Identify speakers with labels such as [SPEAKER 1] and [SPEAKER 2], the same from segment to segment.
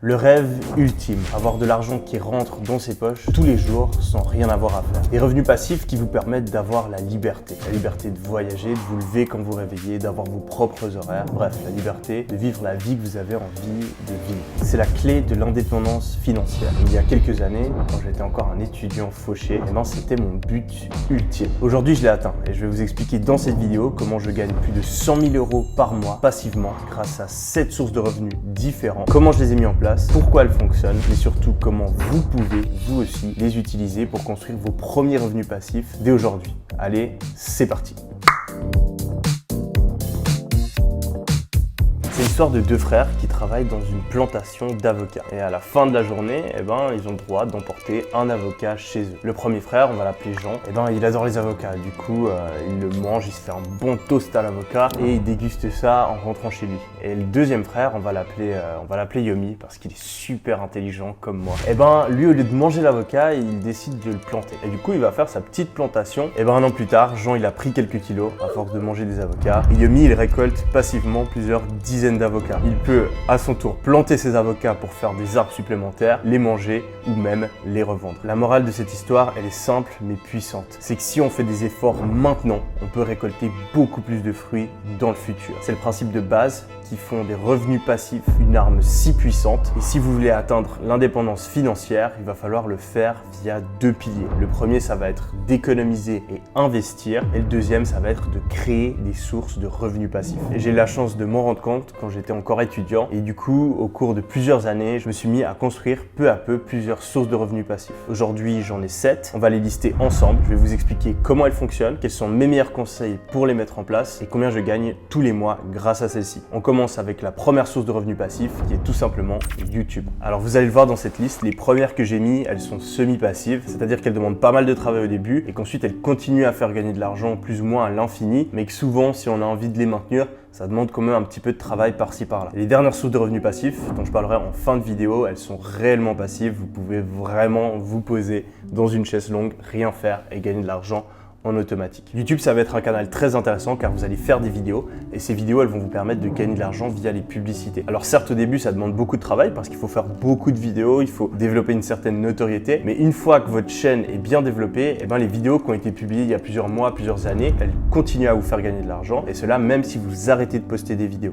[SPEAKER 1] Le rêve ultime, avoir de l'argent qui rentre dans ses poches tous les jours sans rien avoir à faire. Des revenus passifs qui vous permettent d'avoir la liberté de voyager, de vous lever quand vous réveillez, d'avoir vos propres horaires. Bref, la liberté de vivre la vie que vous avez envie de vivre. C'est la clé de l'indépendance financière. Il y a quelques années, quand j'étais encore un étudiant fauché, c'était mon but ultime. Aujourd'hui, je l'ai atteint et je vais vous expliquer dans cette vidéo comment je gagne plus de 100 000 € par mois passivement grâce à 7 sources de revenus différents, comment je les ai mis en place, pourquoi elles fonctionnent, mais surtout comment vous pouvez, vous aussi, les utiliser pour construire vos premiers revenus passifs dès aujourd'hui. Allez, c'est parti! C'est l'histoire de deux frères qui travaillent dans une plantation d'avocats. Et à la fin de la journée, ils ont le droit d'emporter un avocat chez eux. Le premier frère, on va l'appeler Jean, il adore les avocats. Du coup, il le mange, il se fait un bon toast à l'avocat et il déguste ça en rentrant chez lui. Et le deuxième frère, on va l'appeler Yomi parce qu'il est super intelligent comme moi. Lui, au lieu de manger l'avocat, il décide de le planter. Et du coup, il va faire sa petite plantation. Un an plus tard, Jean, il a pris quelques kilos à force de manger des avocats. Et Yomi, il récolte passivement plusieurs dizaines d'avocats. Il peut à son tour planter ses avocats pour faire des arbres supplémentaires, les manger ou même les revendre. La morale de cette histoire, elle est simple mais puissante. C'est que si on fait des efforts maintenant, on peut récolter beaucoup plus de fruits dans le futur. C'est le principe de base qui font des revenus passifs une arme si puissante. Et si vous voulez atteindre l'indépendance financière, il va falloir le faire via deux piliers. Le premier, ça va être d'économiser et investir. Et le deuxième, ça va être de créer des sources de revenus passifs. Et j'ai eu la chance de m'en rendre compte quand j'étais encore étudiant. Et du coup, au cours de plusieurs années, je me suis mis à construire peu à peu plusieurs sources de revenus passifs. Aujourd'hui, j'en ai 7. On va les lister ensemble. Je vais vous expliquer comment elles fonctionnent, quels sont mes meilleurs conseils pour les mettre en place et combien je gagne tous les mois grâce à celles-ci. On commence avec la première source de revenus passifs qui est tout simplement YouTube. Alors vous allez le voir dans cette liste, les premières que j'ai mis, elles sont semi-passives, c'est-à-dire qu'elles demandent pas mal de travail au début et qu'ensuite elles continuent à faire gagner de l'argent plus ou moins à l'infini, mais que souvent si on a envie de les maintenir, ça demande quand même un petit peu de travail par-ci par-là. Les dernières sources de revenus passifs, dont je parlerai en fin de vidéo, elles sont réellement passives. Vous pouvez vraiment vous poser dans une chaise longue, rien faire et gagner de l'argent en automatique. YouTube, ça va être un canal très intéressant car vous allez faire des vidéos et ces vidéos, elles vont vous permettre de gagner de l'argent via les publicités. Alors certes, au début, ça demande beaucoup de travail parce qu'il faut faire beaucoup de vidéos, il faut développer une certaine notoriété, mais une fois que votre chaîne est bien développée, les vidéos qui ont été publiées il y a plusieurs mois, plusieurs années, elles continuent à vous faire gagner de l'argent et cela même si vous arrêtez de poster des vidéos.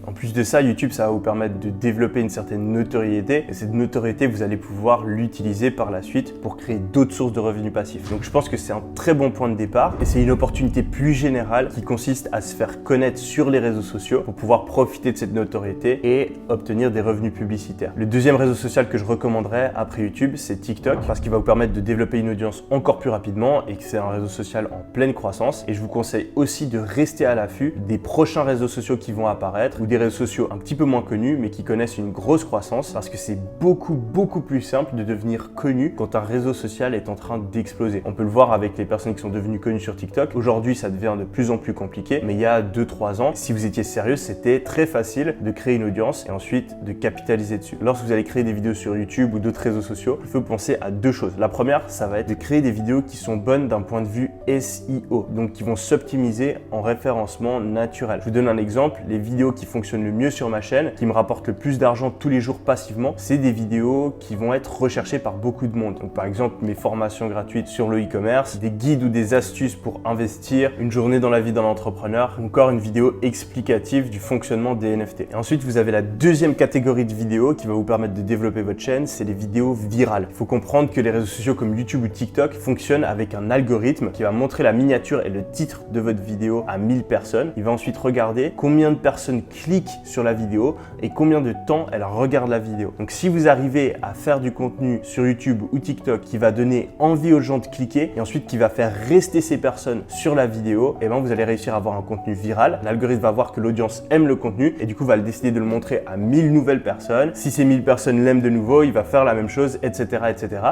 [SPEAKER 1] En plus de ça, YouTube, ça va vous permettre de développer une certaine notoriété et cette notoriété, vous allez pouvoir l'utiliser par la suite pour créer d'autres sources de revenus passifs. Donc je pense que c'est un très bon point de départ et c'est une opportunité plus générale qui consiste à se faire connaître sur les réseaux sociaux pour pouvoir profiter de cette notoriété et obtenir des revenus publicitaires. Le deuxième réseau social que je recommanderais après YouTube, c'est TikTok parce qu'il va vous permettre de développer une audience encore plus rapidement et que c'est un réseau social en pleine croissance. Et je vous conseille aussi de rester à l'affût des prochains réseaux sociaux qui vont apparaître ou des réseaux sociaux un petit peu moins connus mais qui connaissent une grosse croissance parce que c'est beaucoup plus simple de devenir connu quand un réseau social est en train d'exploser. On peut le voir avec les personnes qui sont devenues connues sur TikTok. Aujourd'hui, ça devient de plus en plus compliqué, mais il y a 2-3 ans, si vous étiez sérieux, c'était très facile de créer une audience et ensuite de capitaliser dessus. Lorsque vous allez créer des vidéos sur YouTube ou d'autres réseaux sociaux, il faut penser à deux choses. La première, ça va être de créer des vidéos qui sont bonnes d'un point de vue SEO, donc qui vont s'optimiser en référencement naturel. Je vous donne un exemple, les vidéos qui fonctionnent le mieux sur ma chaîne, qui me rapportent le plus d'argent tous les jours passivement, c'est des vidéos qui vont être recherchées par beaucoup de monde. Donc par exemple, mes formations gratuites sur le e-commerce, des guides ou des astuces pour investir, une journée dans la vie d'un entrepreneur, ou encore une vidéo explicative du fonctionnement des NFT. Et ensuite, vous avez la deuxième catégorie de vidéos qui va vous permettre de développer votre chaîne, c'est les vidéos virales. Il faut comprendre que les réseaux sociaux comme YouTube ou TikTok fonctionnent avec un algorithme qui va montrer la miniature et le titre de votre vidéo à 1000 personnes. Il va ensuite regarder combien de personnes cliquent sur la vidéo et combien de temps elle regarde la vidéo. Donc si vous arrivez à faire du contenu sur YouTube ou TikTok qui va donner envie aux gens de cliquer et ensuite qui va faire rester ces personnes sur la vidéo, vous allez réussir à avoir un contenu viral. L'algorithme va voir que l'audience aime le contenu et du coup va décider de le montrer à 1000 nouvelles personnes. Si ces 1000 personnes l'aiment de nouveau, il va faire la même chose, etc.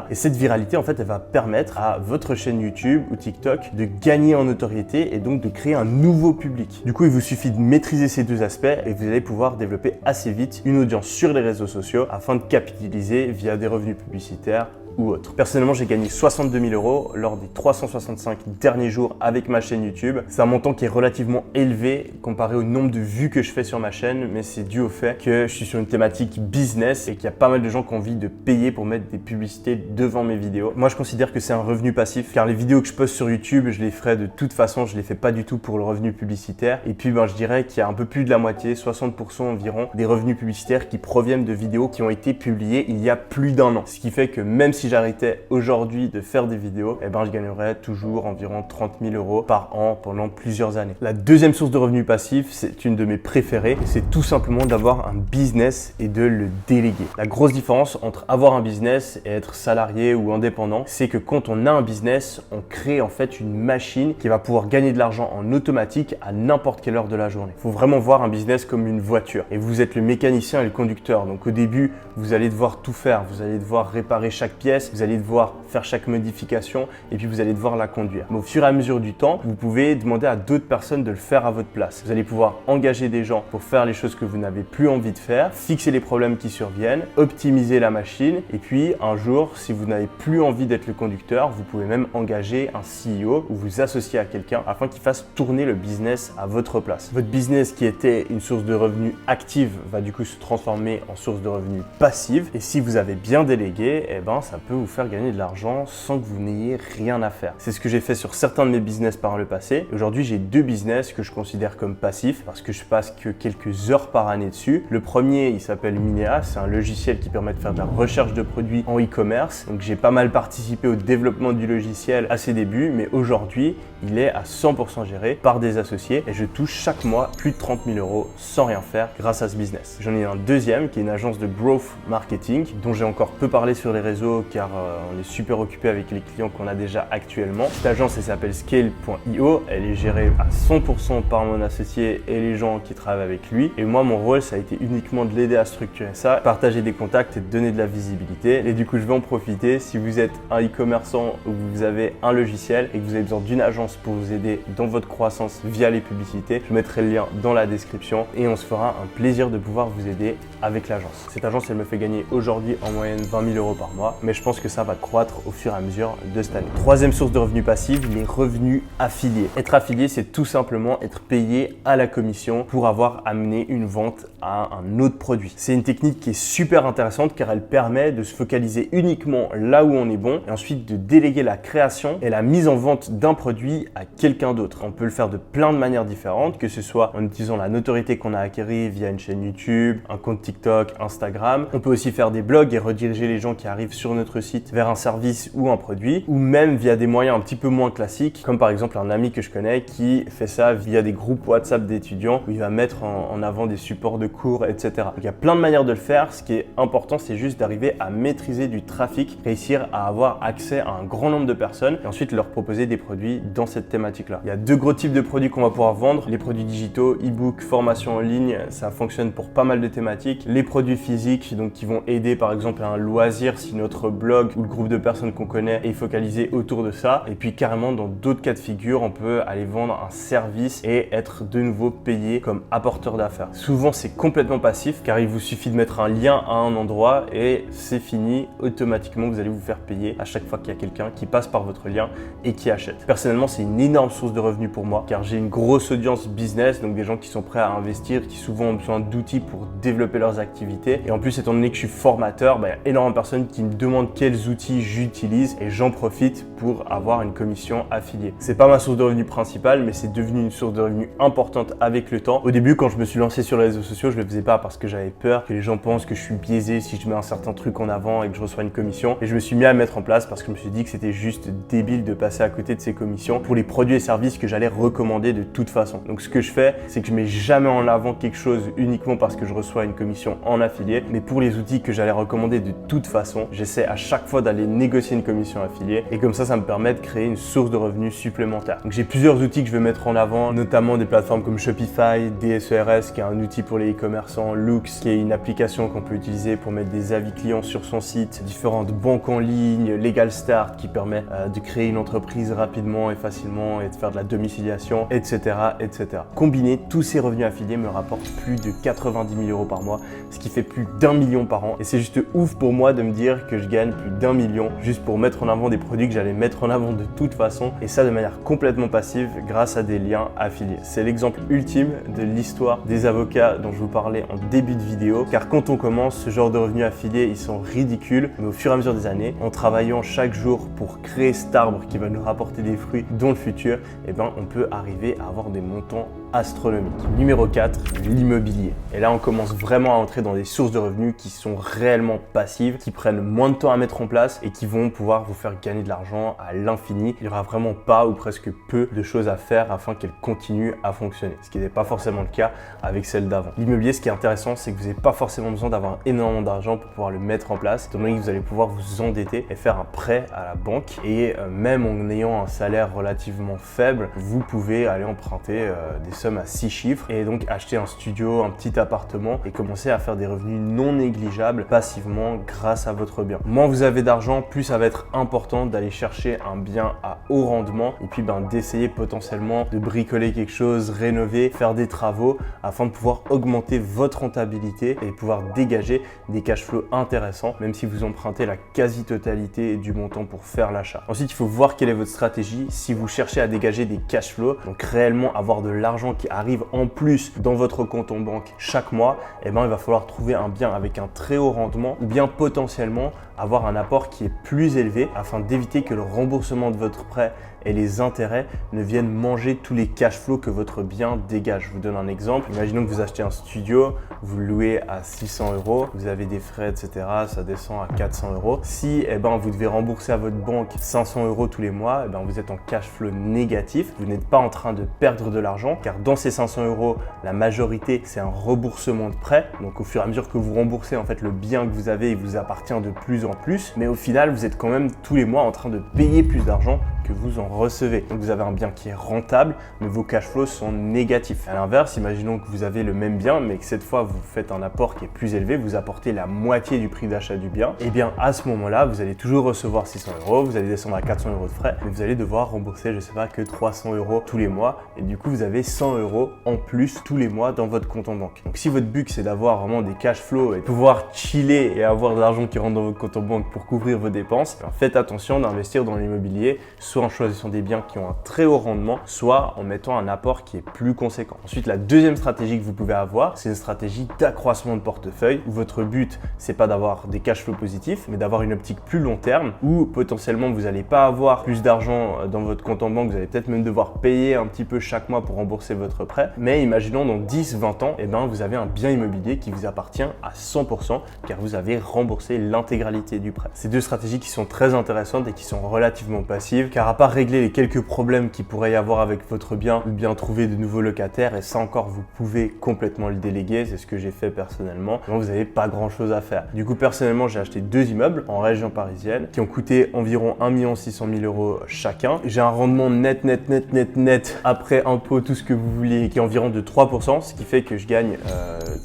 [SPEAKER 1] Et cette viralité, en fait, elle va permettre à votre chaîne YouTube ou TikTok de gagner en notoriété et donc de créer un nouveau public. Du coup, il vous suffit de maîtriser ces deux aspects et vous allez pouvoir développer assez vite une audience sur les réseaux sociaux afin de capitaliser via des revenus publicitaires ou autre. Personnellement, j'ai gagné 62 000 € lors des 365 derniers jours avec ma chaîne YouTube. C'est un montant qui est relativement élevé comparé au nombre de vues que je fais sur ma chaîne, mais c'est dû au fait que je suis sur une thématique business et qu'il y a pas mal de gens qui ont envie de payer pour mettre des publicités devant mes vidéos. Moi, je considère que c'est un revenu passif car les vidéos que je poste sur YouTube, je les ferai de toute façon, je les fais pas du tout pour le revenu publicitaire. Et puis, je dirais qu'il y a un peu plus de la moitié, 60% environ, des revenus publicitaires qui proviennent de vidéos qui ont été publiées il y a plus d'un an. Ce qui fait que même si j'arrêtais aujourd'hui de faire des vidéos, je gagnerais toujours environ 30 000 € par an pendant plusieurs années. La deuxième source de revenus passifs, c'est une de mes préférées, c'est tout simplement d'avoir un business et de le déléguer. La grosse différence entre avoir un business et être salarié ou indépendant, c'est que quand on a un business, on crée en fait une machine qui va pouvoir gagner de l'argent en automatique à n'importe quelle heure de la journée. Il faut vraiment voir un business comme une voiture et vous êtes le mécanicien et le conducteur. Donc au début, vous allez devoir tout faire, vous allez devoir réparer chaque pièce, vous allez devoir faire chaque modification et puis vous allez devoir la conduire. Mais au fur et à mesure du temps, vous pouvez demander à d'autres personnes de le faire à votre place. Vous allez pouvoir engager des gens pour faire les choses que vous n'avez plus envie de faire, fixer les problèmes qui surviennent, optimiser la machine et puis un jour, si vous n'avez plus envie d'être le conducteur, vous pouvez même engager un CEO ou vous associer à quelqu'un afin qu'il fasse tourner le business à votre place. Votre business qui était une source de revenus active va du coup se transformer en source de revenus passive et si vous avez bien délégué, ça peut vous faire gagner de l'argent sans que vous n'ayez rien à faire. C'est ce que j'ai fait sur certains de mes business par le passé. Aujourd'hui, j'ai 2 business que je considère comme passifs parce que je passe que quelques heures par année dessus. Le premier, il s'appelle Minea, c'est un logiciel qui permet de faire de la recherche de produits en e-commerce. Donc j'ai pas mal participé au développement du logiciel à ses débuts, mais aujourd'hui, il est à 100% géré par des associés et je touche chaque mois plus de 30 000 € sans rien faire grâce à ce business. J'en ai un deuxième qui est une agence de growth marketing dont j'ai encore peu parlé sur les réseaux car on est super occupé avec les clients qu'on a déjà actuellement. Cette agence, elle s'appelle Scale.io. Elle est gérée à 100% par mon associé et les gens qui travaillent avec lui. Et moi, mon rôle, ça a été uniquement de l'aider à structurer ça, partager des contacts et de donner de la visibilité. Et du coup, je vais en profiter. Si vous êtes un e-commerçant ou vous avez un logiciel et que vous avez besoin d'une agence pour vous aider dans votre croissance via les publicités, je mettrai le lien dans la description et on se fera un plaisir de pouvoir vous aider avec l'agence. Cette agence, elle me fait gagner aujourd'hui en moyenne 20 000 € par mois, mais je pense que ça va croître au fur et à mesure de cette année. Troisième source de revenus passifs, les revenus affiliés. Être affilié, c'est tout simplement être payé à la commission pour avoir amené une vente à un autre produit. C'est une technique qui est super intéressante car elle permet de se focaliser uniquement là où on est bon et ensuite de déléguer la création et la mise en vente d'un produit à quelqu'un d'autre. On peut le faire de plein de manières différentes, que ce soit en utilisant la notoriété qu'on a acquérie via une chaîne YouTube, un compte TikTok, Instagram. On peut aussi faire des blogs et rediriger les gens qui arrivent sur notre site vers un service ou un produit, ou même via des moyens un petit peu moins classiques, comme par exemple un ami que je connais qui fait ça via des groupes WhatsApp d'étudiants où il va mettre en avant des supports de cours, etc. Donc, il y a plein de manières de le faire. Ce qui est important, c'est juste d'arriver à maîtriser du trafic, réussir à avoir accès à un grand nombre de personnes et ensuite leur proposer des produits dans cette thématique-là. Il y a 2 gros types de produits qu'on va pouvoir vendre. Les produits digitaux, e-book, formation en ligne, ça fonctionne pour pas mal de thématiques. Les produits physiques, donc qui vont aider par exemple à un loisir si notre blog ou le groupe de personnes qu'on connaît est focalisé autour de ça. Et puis carrément dans d'autres cas de figure, on peut aller vendre un service et être de nouveau payé comme apporteur d'affaires. Souvent c'est complètement passif car il vous suffit de mettre un lien à un endroit et c'est fini. Automatiquement vous allez vous faire payer à chaque fois qu'il y a quelqu'un qui passe par votre lien et qui achète. Personnellement, c'est une énorme source de revenus pour moi car j'ai une grosse audience business, donc des gens qui sont prêts à investir, qui souvent ont besoin d'outils pour développer leurs activités. Et en plus, étant donné que je suis formateur, il y a énormément de personnes qui me demandent quels outils j'utilise et j'en profite pour avoir une commission affiliée. C'est pas ma source de revenus principale, mais c'est devenu une source de revenus importante avec le temps. Au début, quand je me suis lancé sur les réseaux sociaux, je le faisais pas parce que j'avais peur que les gens pensent que je suis biaisé si je mets un certain truc en avant et que je reçois une commission. Et je me suis mis à le mettre en place parce que je me suis dit que c'était juste débile de passer à côté de ces commissions pour les produits et services que j'allais recommander de toute façon. Donc ce que je fais, c'est que je mets jamais en avant quelque chose uniquement parce que je reçois une commission en affilié, mais pour les outils que j'allais recommander de toute façon, j'essaie à chaque fois d'aller négocier une commission affiliée et comme ça me permet de créer une source de revenus supplémentaire. Donc j'ai plusieurs outils que je vais mettre en avant, notamment des plateformes comme Shopify, DSERS qui est un outil pour les e-commerçants, Loox qui est une application qu'on peut utiliser pour mettre des avis clients sur son site, différentes banques en ligne, Legal Start qui permet de créer une entreprise rapidement et facilement et de faire de la domiciliation, etc. etc. Combiner tous ces revenus affiliés me rapporte plus de 90 000 € par mois, ce qui fait plus d'1 million par an et c'est juste ouf pour moi de me dire que je gagne gagne plus d'1 million juste pour mettre en avant des produits que j'allais mettre en avant de toute façon, et ça de manière complètement passive grâce à des liens affiliés. C'est l'exemple ultime de l'histoire des avocats dont je vous parlais en début de vidéo, car quand on commence, ce genre de revenus affiliés, ils sont ridicules, mais au fur et à mesure des années, en travaillant chaque jour pour créer cet arbre qui va nous rapporter des fruits dans le futur, eh ben, on peut arriver à avoir des montants astronomiques. Numéro 4, l'immobilier. Et là, on commence vraiment à entrer dans des sources de revenus qui sont réellement passives, qui prennent moins de temps à mettre en place et qui vont pouvoir vous faire gagner de l'argent à l'infini. Il n'y aura vraiment pas ou presque peu de choses à faire afin qu'elle continue à fonctionner, ce qui n'est pas forcément le cas avec celle d'avant. L'immobilier, ce qui est intéressant, c'est que vous n'avez pas forcément besoin d'avoir énormément d'argent pour pouvoir le mettre en place, étant donné que vous allez pouvoir vous endetter et faire un prêt à la banque. Et même en ayant un salaire relativement faible, vous pouvez aller emprunter des sommes à 6 chiffres et donc acheter un studio, un petit appartement et commencer à faire des revenus non négligeables passivement grâce à votre bien. Moins vous avez d'argent, plus ça va être important d'aller chercher un bien à haut rendement et puis d'essayer potentiellement de bricoler quelque chose, rénover, faire des travaux afin de pouvoir augmenter votre rentabilité et pouvoir dégager des cash flows intéressants même si vous empruntez la quasi-totalité du montant pour faire l'achat. Ensuite, il faut voir quelle est votre stratégie. Si vous cherchez à dégager des cash flows, donc réellement avoir de l'argent qui arrive en plus dans votre compte en banque chaque mois, eh ben, il va falloir trouver un bien avec un très haut rendement ou bien potentiellement avoir un apport qui est plus élevé afin d'éviter que le remboursement de votre prêt et les intérêts ne viennent manger tous les cash flows que votre bien dégage. Je vous donne un exemple. Imaginons que vous achetez un studio, vous le louez à 600 €, vous avez des frais, etc. Ça descend à 400 €. Si vous devez rembourser à votre banque 500 € tous les mois, vous êtes en cash flow négatif. Vous n'êtes pas en train de perdre de l'argent car dans ces 500 €, la majorité, c'est un remboursement de prêt. Donc au fur et à mesure que vous remboursez, en fait, le bien que vous avez, il vous appartient de plus en plus. Mais au final, vous êtes quand même tous les mois en train de payer plus d'argent que vous en recevez. Donc vous avez un bien qui est rentable, mais vos cash flows sont négatifs. À l'inverse, imaginons que vous avez le même bien, mais que cette fois vous faites un apport qui est plus élevé, vous apportez la moitié du prix d'achat du bien. Et bien à ce moment-là, vous allez toujours recevoir 600 €, vous allez descendre à 400 € de frais, mais vous allez devoir rembourser, je sais pas, que 300 € tous les mois. Et du coup, vous avez 100 € en plus tous les mois dans votre compte en banque. Donc si votre but c'est d'avoir vraiment des cash flows et pouvoir chiller et avoir de l'argent qui rentre dans votre compte en banque pour couvrir vos dépenses, faites attention d'investir dans l'immobilier, soit en choisissant des biens qui ont un très haut rendement, soit en mettant un apport qui est plus conséquent. Ensuite, la deuxième stratégie que vous pouvez avoir, c'est une stratégie d'accroissement de portefeuille où votre but, c'est pas d'avoir des cash flows positifs, mais d'avoir une optique plus long terme où potentiellement vous n'allez pas avoir plus d'argent dans votre compte en banque, vous allez peut-être même devoir payer un petit peu chaque mois pour rembourser votre prêt. Mais imaginons dans 10-20 ans, vous avez un bien immobilier qui vous appartient à 100% car vous avez remboursé l'intégralité du prêt. Ces deux stratégies qui sont très intéressantes et qui sont relativement passives car à part régler les quelques problèmes qu'il pourrait y avoir avec votre bien ou bien trouver de nouveaux locataires, et ça encore vous pouvez complètement le déléguer, c'est ce que j'ai fait personnellement, donc vous n'avez pas grand chose à faire. Du coup personnellement j'ai acheté 2 immeubles en région parisienne qui ont coûté environ 1 600 000 € chacun. J'ai un rendement net après impôt, tout ce que vous voulez, qui est environ de 3%, ce qui fait que je gagne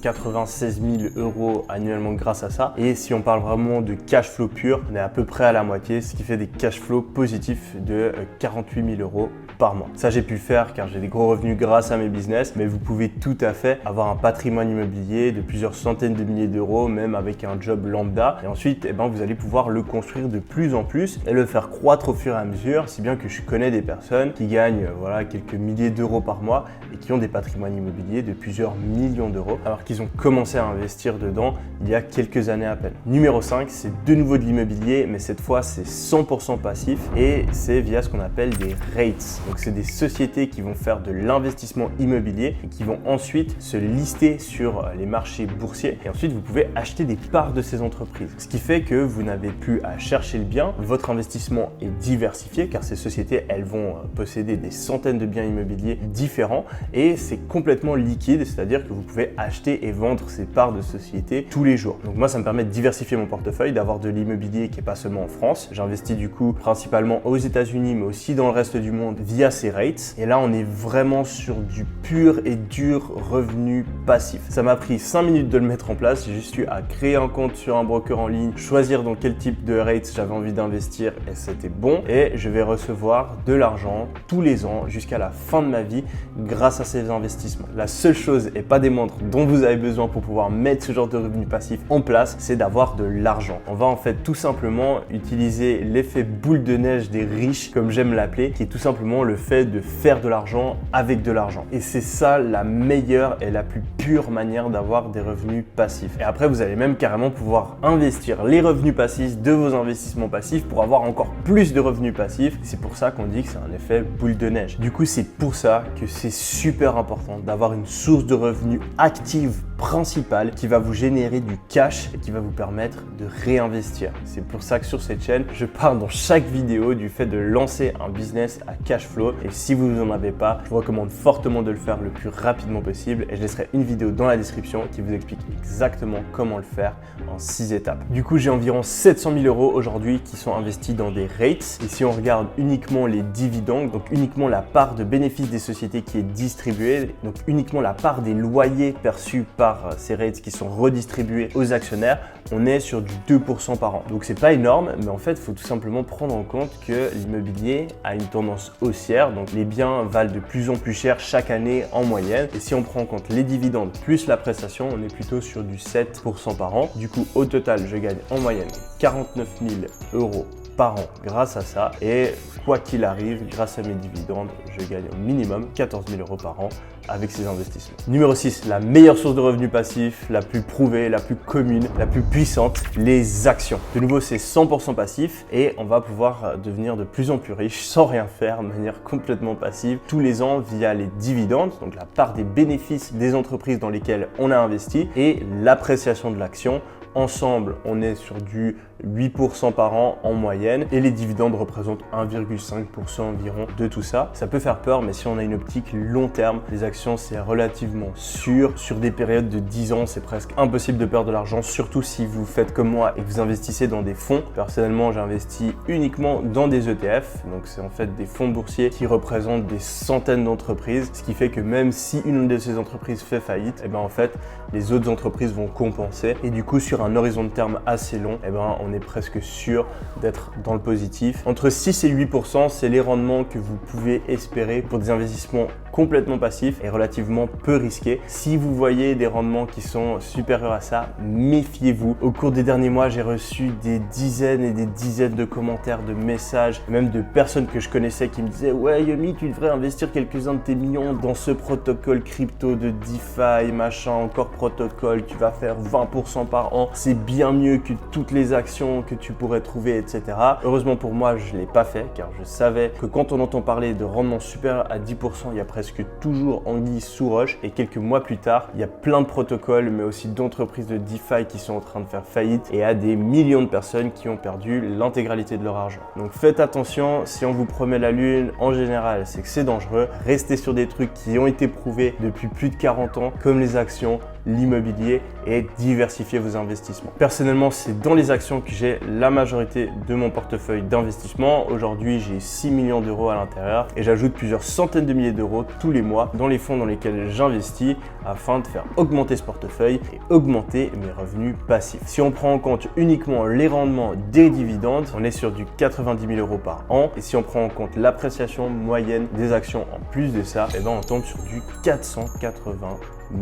[SPEAKER 1] 96 000 € annuellement grâce à ça. Et si on parle vraiment de cash flow pur, on est à peu près à la moitié, ce qui fait des cash flows positifs de 48 000 € par mois. Ça, j'ai pu le faire car j'ai des gros revenus grâce à mes business, mais vous pouvez tout à fait avoir un patrimoine immobilier de plusieurs centaines de milliers d'euros, même avec un job lambda. Et ensuite, vous allez pouvoir le construire de plus en plus et le faire croître au fur et à mesure, si bien que je connais des personnes qui gagnent quelques milliers d'euros par mois et qui ont des patrimoines immobiliers de plusieurs millions d'euros, alors qu'ils ont commencé à investir dedans il y a quelques années à peine. Numéro 5, c'est de nouveau de l'immobilier, mais cette fois, c'est 100% passif et c'est via ce qu'on appelle des REITs. Donc c'est des sociétés qui vont faire de l'investissement immobilier et qui vont ensuite se lister sur les marchés boursiers et ensuite vous pouvez acheter des parts de ces entreprises. Ce qui fait que vous n'avez plus à chercher le bien, votre investissement est diversifié car ces sociétés elles vont posséder des centaines de biens immobiliers différents et c'est complètement liquide, c'est-à-dire que vous pouvez acheter et vendre ces parts de sociétés tous les jours. Donc moi ça me permet de diversifier mon portefeuille, d'avoir de l'immobilier qui est pas seulement en France. J'investis du coup principalement aux États-Unis mais aussi dans le reste du monde via ces rates. Et là, on est vraiment sur du pur et dur revenu passif. Ça m'a pris 5 minutes de le mettre en place. J'ai juste eu à créer un compte sur un broker en ligne, choisir dans quel type de rates j'avais envie d'investir et c'était bon. Et je vais recevoir de l'argent tous les ans jusqu'à la fin de ma vie grâce à ces investissements. La seule chose et pas des moindres dont vous avez besoin pour pouvoir mettre ce genre de revenu passif en place, c'est d'avoir de l'argent. On va en fait tout simplement utiliser l'effet boule de neige des riches, comme j'aime l'appeler, qui est tout simplement le fait de faire de l'argent avec de l'argent. Et c'est ça la meilleure et la plus pure manière d'avoir des revenus passifs. Et après, vous allez même carrément pouvoir investir les revenus passifs de vos investissements passifs pour avoir encore plus de revenus passifs. C'est pour ça qu'on dit que c'est un effet boule de neige. Du coup, c'est pour ça que c'est super important d'avoir une source de revenus active principale qui va vous générer du cash et qui va vous permettre de réinvestir. C'est pour ça que sur cette chaîne, je parle dans chaque vidéo du fait de lancer un business à cash flow. Et si vous n'en avez pas, je vous recommande fortement de le faire le plus rapidement possible. Et je laisserai une vidéo dans la description qui vous explique exactement comment le faire en 6 étapes. Du coup, j'ai environ 700 000 euros aujourd'hui qui sont investis dans des rates. Et si on regarde uniquement les dividendes, donc uniquement la part de bénéfice des sociétés qui est distribuée, donc uniquement la part des loyers perçus par ces rates qui sont redistribués aux actionnaires, on est sur du 2% par an. Donc c'est pas énorme, mais en fait, il faut tout simplement prendre en compte que l'immobilier a une tendance haussière. Donc les biens valent de plus en plus cher chaque année en moyenne. Et si on prend en compte les dividendes plus la prestation, on est plutôt sur du 7% par an. Du coup, au total, je gagne en moyenne 49 000 euros par an grâce à ça. Et quoi qu'il arrive, grâce à mes dividendes, je gagne au minimum 14 000 euros par an avec ces investissements. Numéro 6, la meilleure source de revenus passifs, la plus prouvée, la plus commune, la plus puissante, les actions. De nouveau, c'est 100% passif et on va pouvoir devenir de plus en plus riche sans rien faire de manière complètement passive tous les ans via les dividendes, donc la part des bénéfices des entreprises dans lesquelles on a investi et l'appréciation de l'action. Ensemble, on est sur du 8% par an en moyenne et les dividendes représentent 1,5% environ de tout ça. Ça peut faire peur, mais si on a une optique long terme, les actions c'est relativement sûr. Sur des périodes de 10 ans, c'est presque impossible de perdre de l'argent, surtout si vous faites comme moi et que vous investissez dans des fonds. Personnellement, j'ai investi uniquement dans des ETF, donc c'est en fait des fonds boursiers qui représentent des centaines d'entreprises, ce qui fait que même si une de ces entreprises fait faillite, et ben en fait, les autres entreprises vont compenser et du coup, sur un horizon de terme assez long, et ben on est presque sûr d'être dans le positif. Entre 6 et 8%, c'est les rendements que vous pouvez espérer pour des investissements complètement passifs et relativement peu risqués. Si vous voyez des rendements qui sont supérieurs à ça, méfiez-vous. Au cours des derniers mois, j'ai reçu des dizaines et des dizaines de commentaires, de messages, même de personnes que je connaissais qui me disaient « Ouais Yomi, tu devrais investir quelques-uns de tes millions dans ce protocole crypto de DeFi, machin, encore protocole, tu vas faire 20% par an, c'est bien mieux que toutes les actions que tu pourrais trouver, etc. » Heureusement pour moi, je ne l'ai pas fait car je savais que quand on entend parler de rendement supérieur à 10%, il y a presque toujours anguille sous roche. Et quelques mois plus tard, il y a plein de protocoles, mais aussi d'entreprises de DeFi qui sont en train de faire faillite et à des millions de personnes qui ont perdu l'intégralité de leur argent. Donc faites attention, si on vous promet la lune, en général, c'est que c'est dangereux. Restez sur des trucs qui ont été prouvés depuis plus de 40 ans, comme les actions, l'immobilier et diversifier vos investissements. Personnellement, c'est dans les actions que j'ai la majorité de mon portefeuille d'investissement. Aujourd'hui, j'ai 6 millions d'euros à l'intérieur et j'ajoute plusieurs centaines de milliers d'euros tous les mois dans les fonds dans lesquels j'investis afin de faire augmenter ce portefeuille et augmenter mes revenus passifs. Si on prend en compte uniquement les rendements des dividendes, on est sur du 90 000 euros par an. Et si on prend en compte l'appréciation moyenne des actions en plus de ça, on tombe sur du 480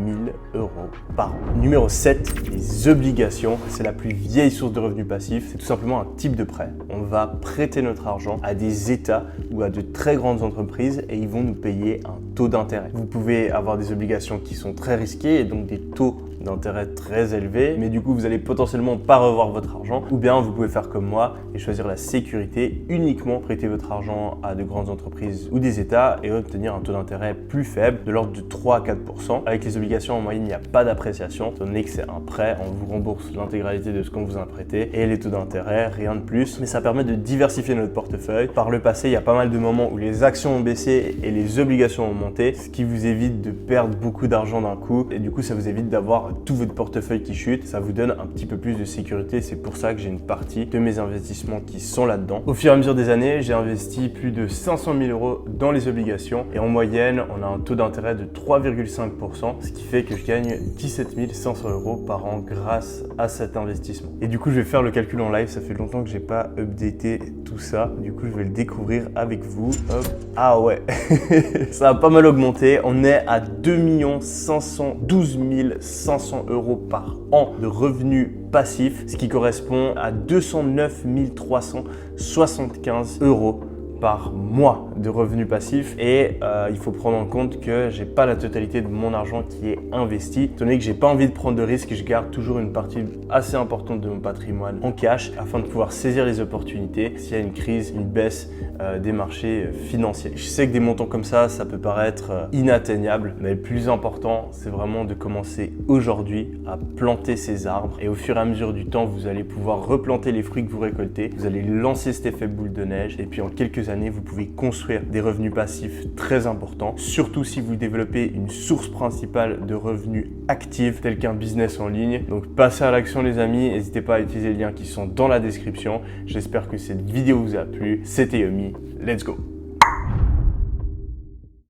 [SPEAKER 1] 000 euros par an. Numéro 7, les obligations. C'est la plus vieille source de revenus passifs. C'est tout simplement un type de prêt. On va prêter notre argent à des États ou à de très grandes entreprises et ils vont nous payer un taux d'intérêt. Vous pouvez avoir des obligations qui sont très risquées et donc des taux d'intérêt très élevés, mais du coup vous allez potentiellement pas revoir votre argent, ou bien vous pouvez faire comme moi et choisir la sécurité, uniquement prêter votre argent à de grandes entreprises ou des États et obtenir un taux d'intérêt plus faible, de l'ordre de 3 à 4%. Avec les obligations en moyenne, il n'y a pas d'appréciation, étant donné que c'est un prêt, on vous rembourse l'intégralité de ce qu'on vous a prêté et les taux d'intérêt, rien de plus, mais ça permet de diversifier notre portefeuille. Par le passé, il y a pas mal de moments où les actions ont baissé et les obligations ont monté, ce qui vous évite de perdre beaucoup d'argent d'un coup et du coup ça vous évite d'avoir avoir tout votre portefeuille qui chute, ça vous donne un petit peu plus de sécurité. C'est pour ça que j'ai une partie de mes investissements qui sont là-dedans. Au fur et à mesure des années, j'ai investi plus de 500 000 euros dans les obligations et en moyenne, on a un taux d'intérêt de 3,5%, ce qui fait que je gagne 17 500 euros par an grâce à cet investissement. Et du coup, je vais faire le calcul en live. Ça fait longtemps que j'ai pas updaté tout ça. Du coup, je vais le découvrir avec vous. Hop. Ah ouais, ça a pas mal augmenté. On est à 2 512 500 euros par an de revenus passifs, ce qui correspond à 209 375 euros par mois de revenus passifs. Et il faut prendre en compte que j'ai pas la totalité de mon argent qui est investi. Étant donné que j'ai pas envie de prendre de risques, je garde toujours une partie assez importante de mon patrimoine en cash afin de pouvoir saisir les opportunités s'il y a une crise, une baisse des marchés financiers. Je sais que des montants comme ça peut paraître inatteignable, mais le plus important, c'est vraiment de commencer aujourd'hui à planter ces arbres. Et au fur et à mesure du temps, vous allez pouvoir replanter les fruits que vous récoltez. Vous allez lancer cet effet boule de neige et puis en quelques années, vous pouvez construire des revenus passifs très importants, surtout si vous développez une source principale de revenus active, tel qu'un business en ligne. Donc passez à l'action les amis, n'hésitez pas à utiliser les liens qui sont dans la description. J'espère que cette vidéo vous a plu. C'était Yomi, let's go!